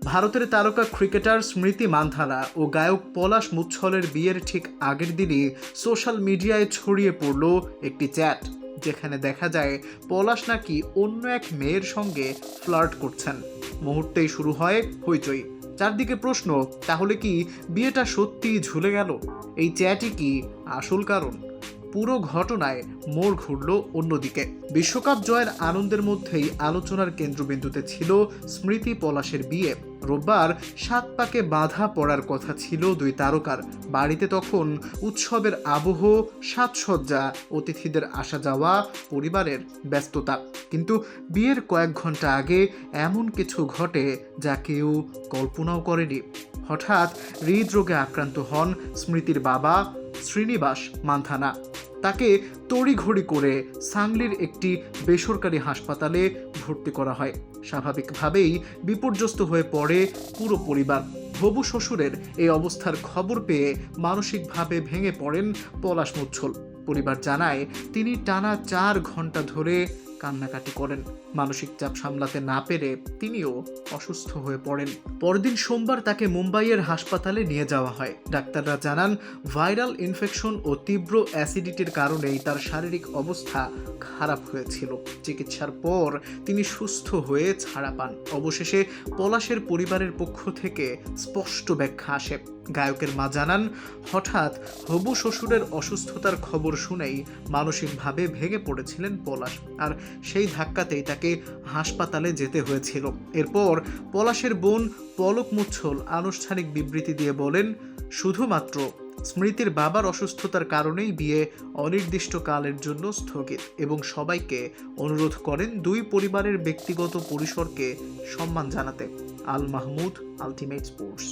ভারতের তারকা ক্রিকেটার স্মৃতি মান্ধানা ও গায়ক পলাশ মুচ্ছলের বিয়ের ঠিক আগের দিনই সোশ্যাল মিডিয়ায় ছড়িয়ে পড়ল একটি চ্যাট, যেখানে দেখা যায় পলাশ নাকি অন্য এক মেয়ের সঙ্গে ফ্লার্ট করছেন। মুহূর্তেই শুরু হয় হইচই। চারদিকে প্রশ্ন, তাহলে কি বিয়েটা সত্যিই ঝুলে গেল? এই চ্যাটই কি আসল কারণ? পুরো ঘটনায় মোড় ঘুরল অন্যদিকে। বিশ্বকাপ জয়ের আনন্দের মধ্যেই আলোচনার কেন্দ্রবিন্দুতে ছিল স্মৃতি পলাশের বিয়ে। রোববার ৭ পাকে বাধা পড়ার কথা ছিল দুই তারকার। বাড়িতে তখন উৎসবের আবহ, সাজসজ্জা, অতিথিদের আসা যাওয়া, পরিবারের ব্যস্ততা। কিন্তু বিয়ের কয়েক ঘন্টা আগে এমন কিছু ঘটে যা কেউ কল্পনাও করেনি। হঠাৎ হৃদরোগে আক্রান্ত হন স্মৃতির বাবা শ্রীনিবাস মান্ধানা। তাকে তড়িঘড়ি করে সাংলির একটি বেসরকারি হাসপাতালে ভর্তি করা হয়। স্বাভাবিকভাবেই বিপর্যস্ত হয়ে পড়ে পুরো পরিবার। হবু শ্বশুরের এই অবস্থার খবর পেয়ে মানসিকভাবে ভেঙে পড়েন পলাশ মুচ্ছল। পরিবার জানায় তিনি টানা ৪ ঘন্টা ধরে কান্নাকাটি করেন। মানসিক চাপ সামলাতে না পেরে তিনিও অসুস্থ হয়ে পড়েন। পরদিন সোমবার তাকে মুম্বাইয়ের হাসপাতালে নিয়ে যাওয়া হয়। ডাক্তাররা জানান ভাইরাল ইনফেকশন ও তীব্র অ্যাসিডিটির কারণেই তার শারীরিক অবস্থা খারাপ হয়েছিল। চিকিৎসার পর তিনি সুস্থ হয়ে ছাড়া পান। অবশেষে পলাশের পরিবারের পক্ষ থেকে স্পষ্ট ব্যাখ্যা আসে। গায়কের মা জানান, হঠাৎ হবু শ্বশুরের অসুস্থতার খবর শুনেই মানসিকভাবে ভেঙে পড়েছিলেন পলাশ, আর সেই ধাক্কাতেই তাকে হাসপাতালে যেতে হয়েছিল। এরপর পলাশের বোন পলক মুচ্ছল আনুষ্ঠানিক বিবৃতি দিয়ে বলেন, শুধুমাত্র স্মৃতির বাবার অসুস্থতার কারণেই বিয়ে অনির্দিষ্টকালের জন্য স্থগিত, এবং সবাইকে অনুরোধ করেন দুই পরিবারের ব্যক্তিগত পরিসরকে সম্মান জানাতে। Al Mahmud, ultimate sports.